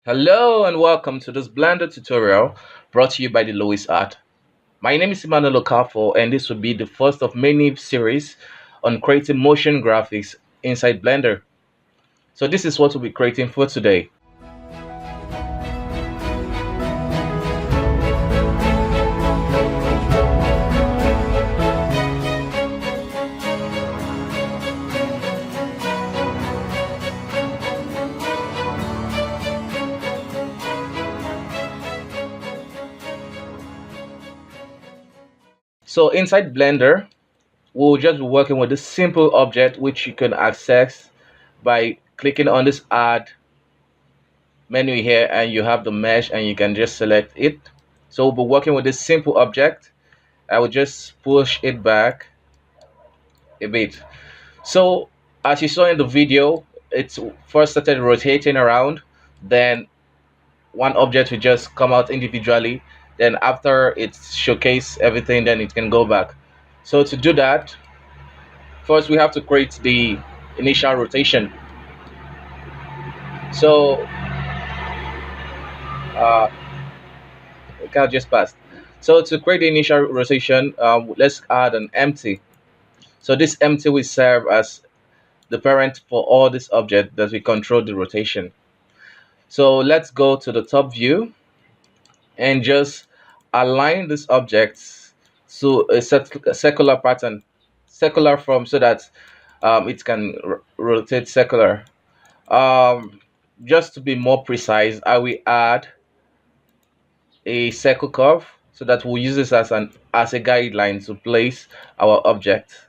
Hello and welcome to this Blender tutorial brought to you by the Luwizart. My name is Emmanuel Okafo and this will be the first of many series on creating motion graphics inside Blender. So this is what we'll be creating for today. So inside Blender, we'll just be working with this simple object which you can access by clicking on this add menu here, and you have the mesh and you can just select it. So we'll be working with this simple object. I will just push it back a bit. So as you saw in the video, it's first started rotating around, then one object will just come out individually, then after it's showcase everything, then it can go back. So to do that, first we have to create the initial rotation. So the car just passed. So to create the initial rotation, let's add an empty. So this empty will serve as the parent for all this object that we control the rotation. So let's go to the top view and just align this object to a circular pattern, circular form, so that it can rotate circular. Just to be more precise, I will add a circle curve so that we'll use this as a guideline to place our object.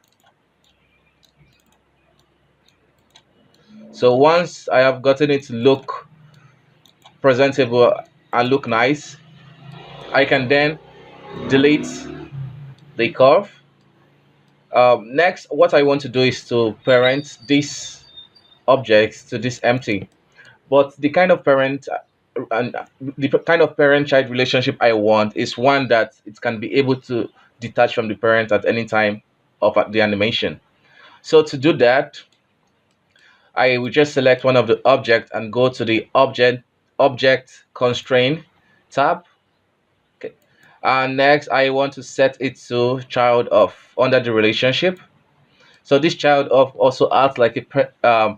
So once I have gotten it to look presentable and look nice, I can then delete the curve. Next, what I want to do is to parent these objects to this empty. But the kind of parent-child relationship I want is one that it can be able to detach from the parent at any time of the animation. So to do that, I will just select one of the object and go to the object constraint tab. Okay. And next I want to set it to child of under the relationship. So this child of also acts like a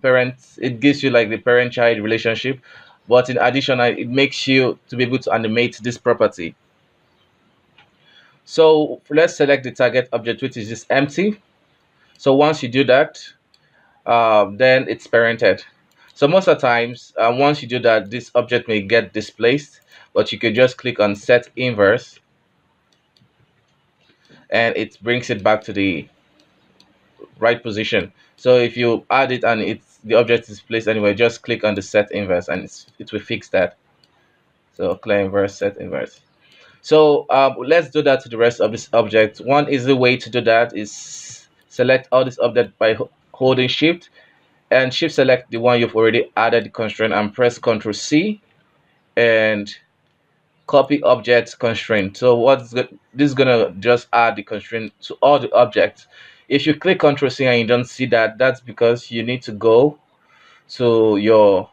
parent. It gives you like the parent-child relationship, but in addition, it makes you to be able to animate this property. So let's select the target object, which is this empty. So once you do that, then it's parented. So most of the times, once you do that, this object may get displaced, but you could just click on set inverse, and it brings it back to the right position. So if you add it and the object is placed anywhere, just click on the set inverse and it will fix that. So clear inverse, set inverse. So let's do that to the rest of this object. One easy way to do that is select all this object by holding shift and shift select the one you've already added the constraint and press Ctrl C and copy object constraint. So this is gonna just add the constraint to all the objects. If you click Ctrl C and you don't see that, that's because you need to go to your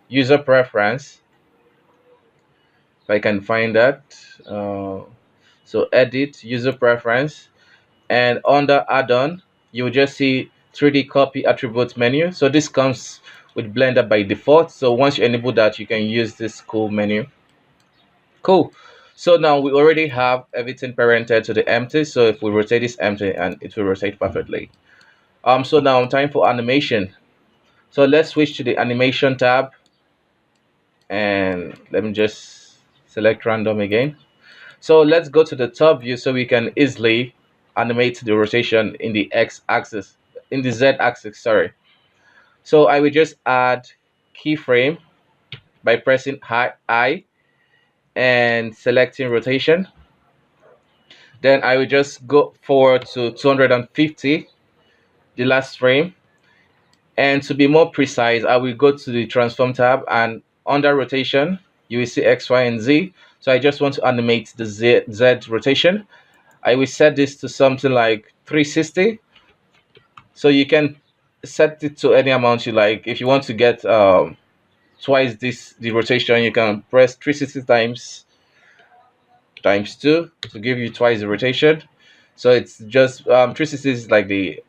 user preference. If I can find that, so edit user preference, and under add-on you will just see 3D copy attribute menu. So this comes with Blender by default. So once you enable that, you can use this cool menu. Cool. So now we already have everything parented to the empty. So if we rotate this empty, and it will rotate perfectly. So now time for animation. So let's switch to the animation tab, and let me just select random again. So let's go to the top view so we can easily animate the rotation in the x-axis, in the z-axis, sorry. So I will just add keyframe by pressing I and selecting rotation. Then I will just go forward to 250, the last frame. And to be more precise, I will go to the transform tab, and under rotation, you will see X, Y, and Z. So I just want to animate the Z rotation. I will set this to something like 360. So you can set it to any amount you like. If you want to get twice this the rotation. You can press 360 times 2 to give you twice the rotation. So it's just 360 is like the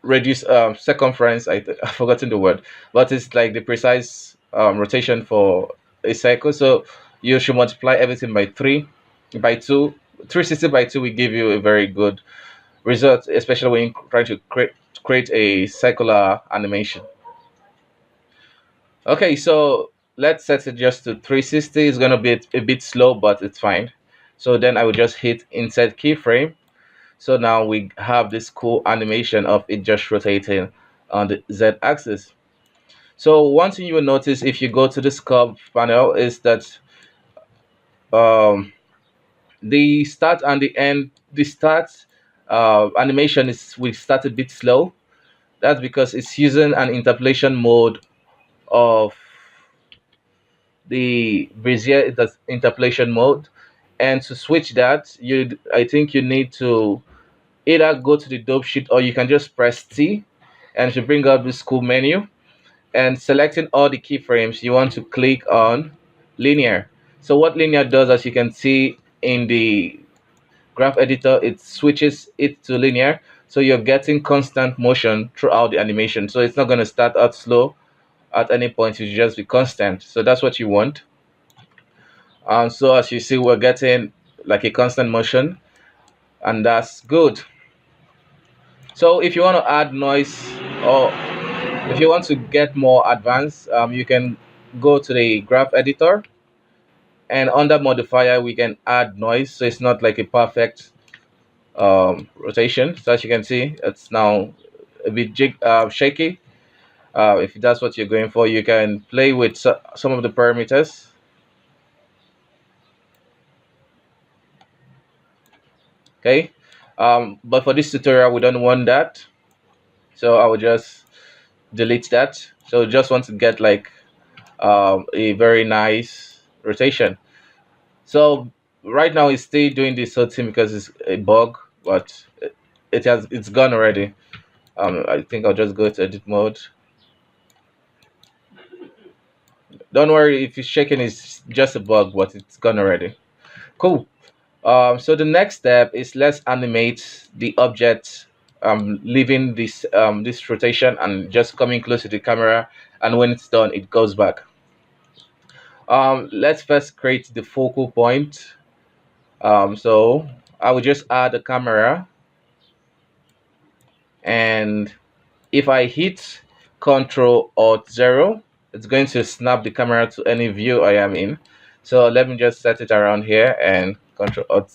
reduce circumference. I've forgotten the word, but it's like the precise rotation for a cycle. So you should multiply everything by 2. 360 by 2 will give you a very good result, especially when you're trying to create a circular animation. Okay, so let's set it just to 360. It's gonna be a bit slow, but it's fine. So then I will just hit insert keyframe. So now we have this cool animation of it just rotating on the Z axis. So one thing you will notice if you go to the sculpt panel is that um, the start and the end, the start animation is will start a bit slow. That's because it's using an interpolation mode of the Bezier interpolation mode. And to switch that, I think you need to either go to the dope sheet or you can just press T and it will bring up this cool menu. And selecting all the keyframes, you want to click on linear. So what linear does, as you can see in the graph editor, it switches it to linear. So you're getting constant motion throughout the animation. So it's not going to start out slow at any point. It will just be constant. So that's what you want. So as you see, we're getting like a constant motion, and that's good. So if you want to add noise, or if you want to get more advanced, you can go to the graph editor, and under modifier we can add noise, so it's not like a perfect rotation. So as you can see, it's now a bit shaky. If that's what you're going for, you can play with some of the parameters. Okay, but for this tutorial we don't want that, so I will just delete that. So just want to get like a very nice rotation. So right now it's still doing this whole thing because it's a bug, but it's gone already. I think I'll just go to edit mode. Don't worry if it's shaking, it's just a bug, but it's gone already. Cool. So the next step is let's animate the object leaving this rotation and just coming close to the camera, and when it's done it goes back. Let's first create the focal point. So I will just add a camera, and if I hit Control Alt 0, it's going to snap the camera to any view I am in. So let me just set it around here and Control Alt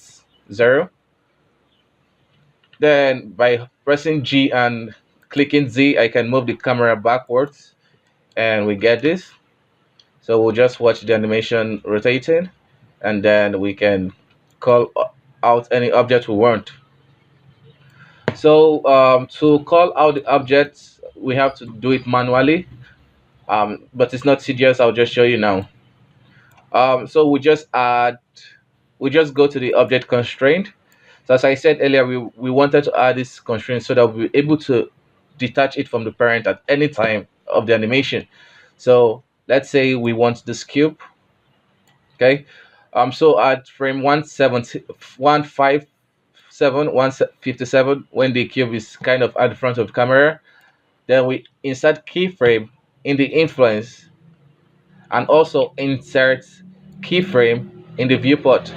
0. Then by pressing G and clicking Z, I can move the camera backwards, and we get this. So we'll just watch the animation rotating, and then we can call out any object we want. So to call out the objects, we have to do it manually, but it's not tedious. I'll just show you now. So we just go to the object constraint. So as I said earlier, we wanted to add this constraint so that we're able to detach it from the parent at any time of the animation. So let's say we want this cube. Okay. So at frame 170, 157, 157, when the cube is kind of at the front of the camera, then we insert keyframe in the influence and also insert keyframe in the viewport.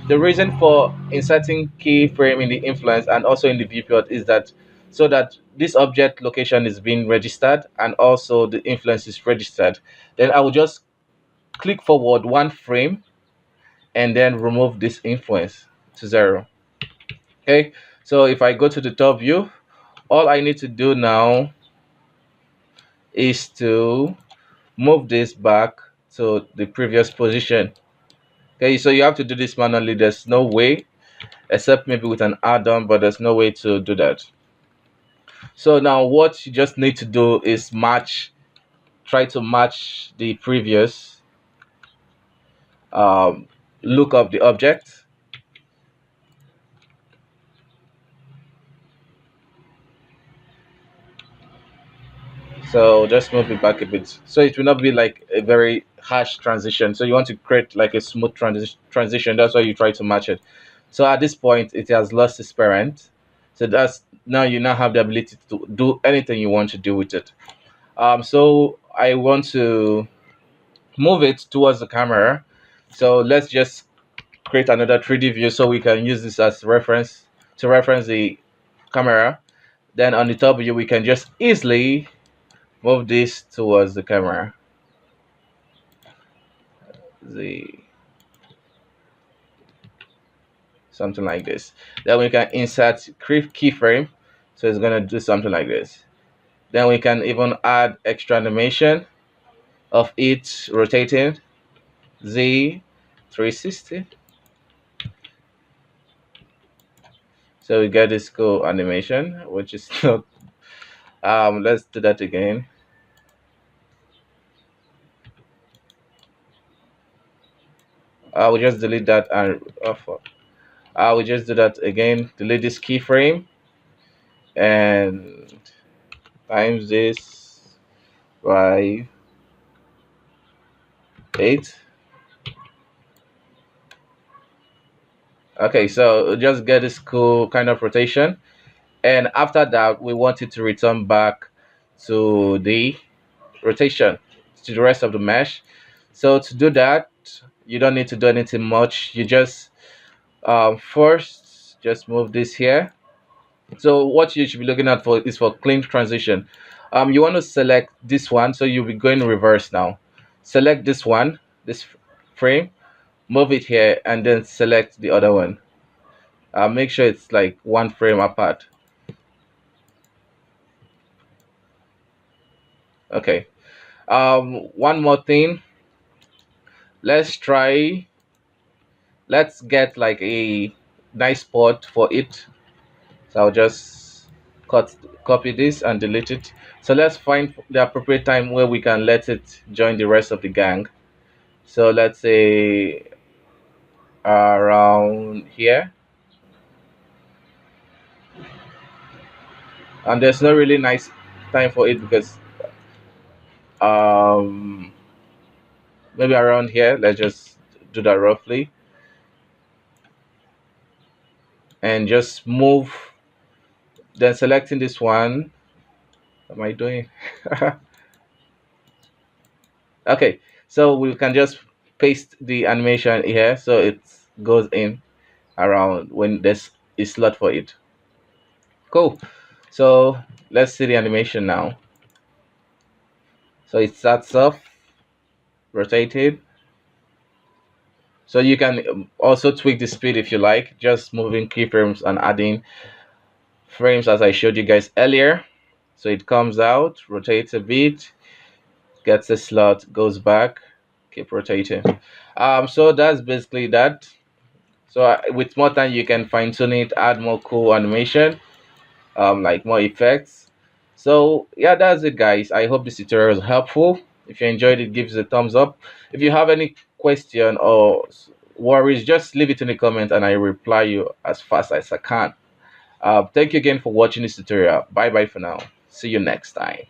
The reason for inserting keyframe in the influence and also in the viewport is that so that this object location is being registered and also the influence is registered. Then I will just click forward 1 frame and then remove this influence to 0. Okay, so if I go to the top view, all I need to do now is to move this back to the previous position. Okay, so you have to do this manually. There's no way, except maybe with an add-on, but there's no way to do that. So now what you just need to do is try to match the previous um, look of the object. So just move it back a bit. So it will not be like a very harsh transition. So you want to create like a smooth transition. That's why you try to match it. So at this point, it has lost its parent. So that's now you now have the ability to do anything you want to do with it. So I want to move it towards the camera. So let's just create another 3D view so we can use this as reference to reference the camera. Then on the top view, we can just easily move this towards the camera. The something like this. Then we can insert keyframe. So it's gonna do something like this. Then we can even add extra animation of it rotating Z 360. So we get this cool animation, which is not. Let's do that again. I will just delete that and I will just do that again. Delete this keyframe and times this by 8. Okay, so just get this cool kind of rotation, and after that we want it to return back to the rotation, to the rest of the mesh. So to do that, you don't need to do anything much. You just first just move this here. So what you should be looking at for is for clean transition. You want to select this one, so you'll be going reverse now. Select this one, this frame, move it here, and then select the other one. Make sure it's like one frame apart. Okay. One more thing. Let's try. Let's get like a nice spot for it. So I'll just cut, copy this and delete it. So let's find the appropriate time where we can let it join the rest of the gang. So let's say around here. And there's no really nice time for it because um maybe around here. Let's just do that roughly and just move. Then selecting this one. What am I doing? Okay, so we can just paste the animation here so it goes in around when there's a slot for it. Cool. So let's see the animation now. So it starts off rotated. So you can also tweak the speed if you like, just moving keyframes and adding frames as I showed you guys earlier. So it comes out, rotates a bit, gets a slot, goes back, keep rotating. So that's basically that. So with more time, you can fine tune it, add more cool animation, like more effects. So yeah, that's it, guys. I hope this tutorial was helpful. If you enjoyed it, give us a thumbs up. If you have any question or worries, just leave it in the comment, and I reply you as fast as I can. Thank you again for watching this tutorial. Bye bye for now. See you next time.